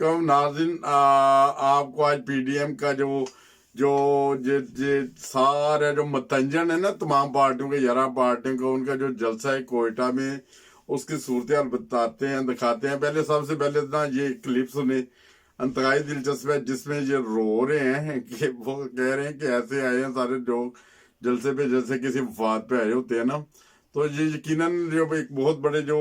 नाज़रीन, आपको आज पीडीएम का जो सारे जो मतंजन है ना तमाम पार्टियों के 11 पार्टियों का उनका जो जलसा है कोयटा में, उसकी सूरत हाल बताते हैं, दिखाते हैं। सबसे पहले ना ये क्लिप सुने, इंतहाई दिलचस्प है, जिसमें ये रो रहे हैं कि वो कह रहे हैं कि ऐसे आए हैं सारे लोग जलसे पे जैसे किसी वफात पे आए होते हैं ना। तो ये यकीनन जो एक बहुत बड़े जो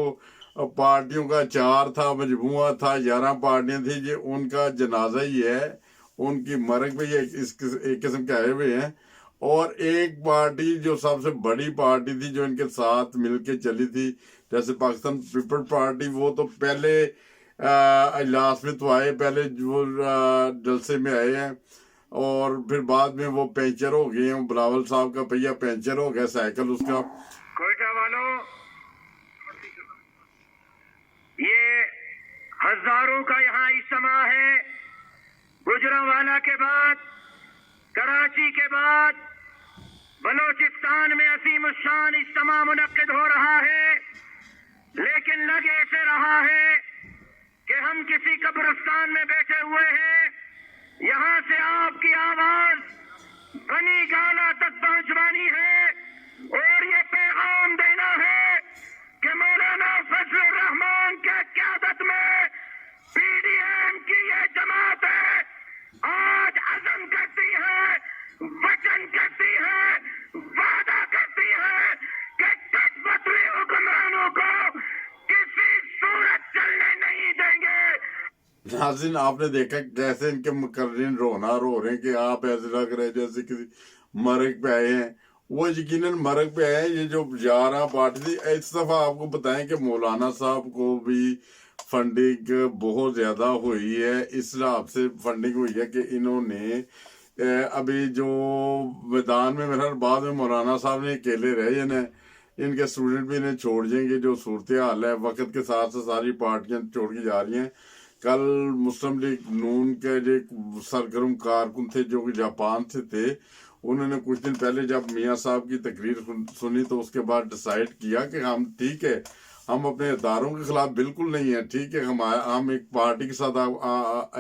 पार्टियों का चार था, मजमुआ था, 11 पार्टियां थी, ये उनका जनाजा ही है, उनकी मरग पे ये एक किस्म के आए हुए हैं। और एक पार्टी जो सबसे बड़ी पार्टी थी जो इनके साथ मिलके चली थी, जैसे पाकिस्तान पीपल्स पार्टी, वो तो पहले इजलास में तो आए, पहले वो जलसे में आए हैं, और फिर बाद में वो पंचर हो गए हैं। बिलावल साहब का पहिया पंचर हो गया, साइकिल उसका। कोयटा वालों, ये हजारों का यहाँ इज्तिमा है। गुजरांवाला के बाद, कराची के बाद बलोचिस्तान में असीम शान इज्तिमा मुनक्किद हो रहा है, लेकिन लग ऐसे रहा है कि हम किसी कब्रिस्तान में बैठे हुए हैं। यहाँ से आपकी आवाज बनी गाला तक पहुंचवानी है और ये पैगाम देना है कि मौलाना फजलुर रहमान के क़यादत में पीडीएम की ये जमात है, आज अज़म करती है, वचन करती है, वादा करती है कि कठपुतली हुक्मरानों को किसी सूरत चलने नहीं देंगे। नाज़रीन, आपने देखा कैसे इनके मुकर्रिन रो रहे हैं कि आप ऐसे लग रहे हैं जैसे किसी मरग पे आए हैं। वो यकीनन मरग पे आए हैं। ये जो 11 पार्टी थी, इस दफा आपको बताएं कि मौलाना साहब को भी फंडिंग बहुत ज्यादा हुई है। इस हिसाब से फंडिंग हुई है कि इन्होंने अभी जो मैदान में मेरा बाद में मौलाना साहब ने अकेले रहे, इन्हें इनके स्टूडेंट भी इन्हें छोड़ जाएंगे। जो सूरत हाल है वक्त के साथ से सारी पार्टियां छोड़ के जा रही हैं। कल मुस्लिम लीग नून के जो सरगर्म कारकुन थे जो कि जापान से थे, उन्होंने कुछ दिन पहले जब मियाँ साहब की तकरीर सुनी तो उसके बाद डिसाइड किया कि हम ठीक है, हम अपने इदारों के खिलाफ बिल्कुल नहीं है, ठीक है, हम एक पार्टी के साथ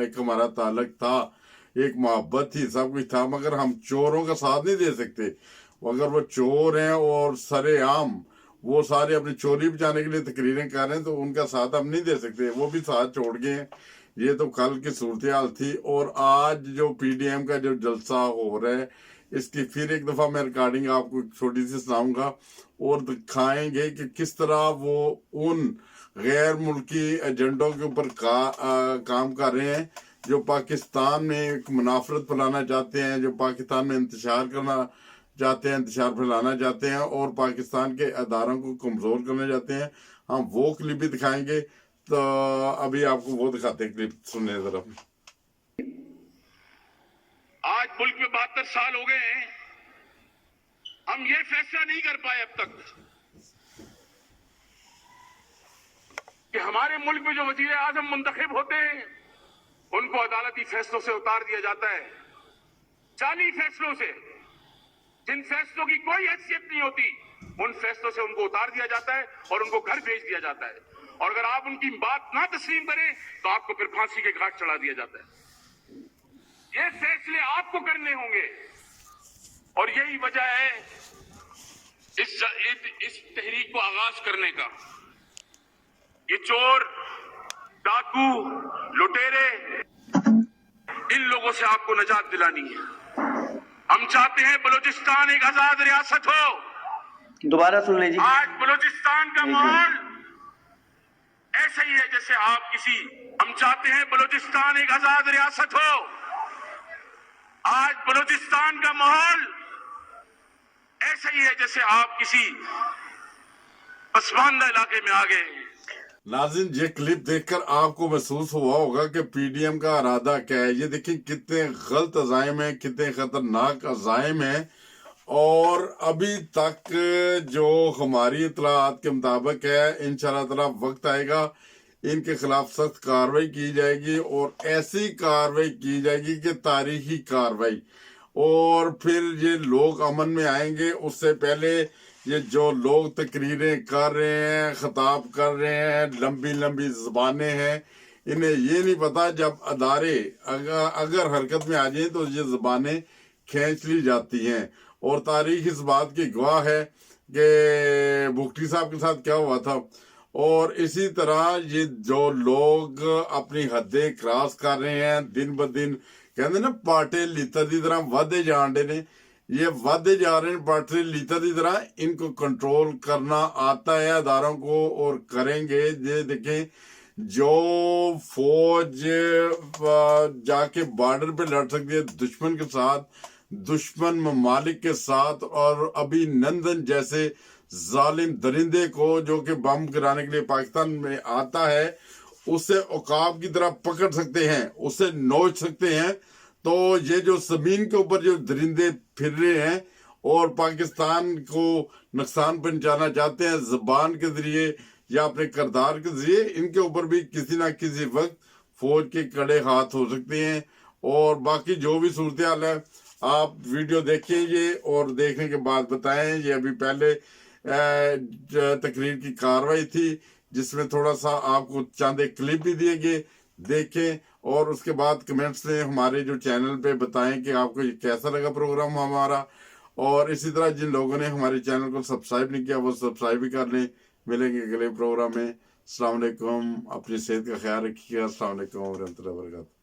एक हमारा ताल्लुक था, एक मोहब्बत थी, सब कुछ था, मगर हम चोरों का साथ नहीं दे सकते। अगर वो चोर हैं और सरेआम वो सारे अपनी चोरी बचाने के लिए तकरीरें कर रहे हैं तो उनका साथ हम नहीं दे सकते, वो भी साथ छोड़ गए हैं। ये तो कल की सूरत हाल थी। और आज जो पीडीएम का जो जलसा हो रहा है, इसकी फिर एक दफा मैं रिकॉर्डिंग आपको छोटी सी सुनाऊंगा और दिखाएंगे कि किस तरह वो उन गैर मुल्की एजेंडों के ऊपर काम कर रहे हैं जो पाकिस्तान में एक मुनाफरत फैलाना चाहते हैं, जो पाकिस्तान में इंतशार करना चाहते हैं, इंतशार फैलाना चाहते हैं और पाकिस्तान के अदारों को कमजोर करना चाहते हैं। हम वो क्लिप भी दिखाएंगे। तो अभी आपको वो दिखाते हैं, क्लिप सुनने जरा। आज मुल्क में 72 साल हो गए हैं, हम ये फैसला नहीं कर पाए अब तक कि हमारे मुल्क में जो वजीर आजम मुंतखब होते हैं उनको अदालती फैसलों से उतार दिया जाता है। 40 फैसलों से, जिन फैसलों की कोई हैसियत नहीं होती, उन फैसलों से उनको उतार दिया जाता है और उनको घर भेज दिया जाता है। और अगर आप उनकी बात ना तस्लीम करें तो आपको फिर फांसी के घाट चढ़ा दिया जाता है। ये फैसले आपको करने होंगे और यही वजह है इस तहरीक को आगाज करने का। ये चोर, डाकू, लुटेरे, इन लोगों से आपको निजात दिलानी है। हम चाहते हैं बलूचिस्तान एक आजाद रियासत हो। दोबारा सुन लीजिए। आज बलूचिस्तान का माहौल ऐसा ही है जैसे आप किसी, हम चाहते हैं बलूचिस्तान एक आजाद रियासत हो। आज बलूचिस्तान का माहौल ऐसा ही है जैसे आप किसी पसमानदा इलाके में आ गए हैं। नाज़रीन, ये क्लिप देखकर आपको महसूस हुआ होगा कि पीडीएम का इरादा क्या है। ये देखिए कितने गलत अज़ाइम है, कितने खतरनाक अज़ाइम है। और अभी तक जो हमारी इत्तलाआत के मुताबिक है, इंशाअल्लाह ताला वक्त आएगा इनके खिलाफ सख्त कार्रवाई की जाएगी और ऐसी कार्रवाई की जाएगी कि तारीखी कार्रवाई। और फिर ये लोग अमन में आएंगे। उससे पहले ये जो लोग तकरीरें कर रहे हैं, खिताब कर रहे हैं, लंबी लंबी ज़बानें हैं, انہیں یہ نہیں پتا جب ادارے اگر حرکت میں آ جائیں تو یہ زبانیں کھینچ لی جاتی ہیں، اور تاریخ اس بات کی گواہ ہے کہ بگٹی صاحب کے ساتھ کیا ہوا تھا۔ اور اسی طرح یہ جو لوگ اپنی حدیں کراس کر رہے ہیں دن بدن، کہتے ہیں نا پاٹے لیتر دی طرح ودے جان رہے ہیں، یہ ودے جا رہے ہیں پاٹے لیتر دی طرح، ان کو کنٹرول کرنا آتا ہے اداروں کو، اور کریں گے۔ یہ دیکھیں جو فوج جا کے بارڈر پہ لڑ سکتی ہے دشمن کے ساتھ، دشمن ممالک کے ساتھ، اور ابھی نندن جیسے ظالم درندے کو جو کہ بم گرانے کے لیے پاکستان میں آتا ہے، اسے عقاب کی طرح پکڑ سکتے ہیں، اسے نوچ سکتے ہیں۔ تو یہ جو زمین کے اوپر جو درندے پھر رہے ہیں اور پاکستان کو نقصان پہنچانا چاہتے ہیں زبان کے ذریعے یا اپنے کردار کے ذریعے، ان کے اوپر بھی کسی نہ کسی وقت فوج کے کڑے ہاتھ ہو سکتے ہیں۔ اور باقی جو بھی صورتحال ہے آپ ویڈیو دیکھیں یہ، اور دیکھنے کے بعد بتائیں۔ یہ ابھی پہلے تقریر کی کاروائی تھی جس میں تھوڑا سا آپ کو چند ایک کلپ بھی دیے گئے، دیکھیں، اور اس کے بعد کمنٹس میں ہمارے جو چینل پہ بتائیں کہ آپ کو یہ کیسا لگا پروگرام ہمارا۔ اور اسی طرح جن لوگوں نے ہمارے چینل کو سبسکرائب نہیں کیا وہ سبسکرائب بھی کر لیں۔ ملیں گے اگلے پروگرام میں۔ السلام علیکم، اپنی صحت کا خیال رکھیے گا۔ السلام علیکم ورحمۃ اللہ وبرکاتہ۔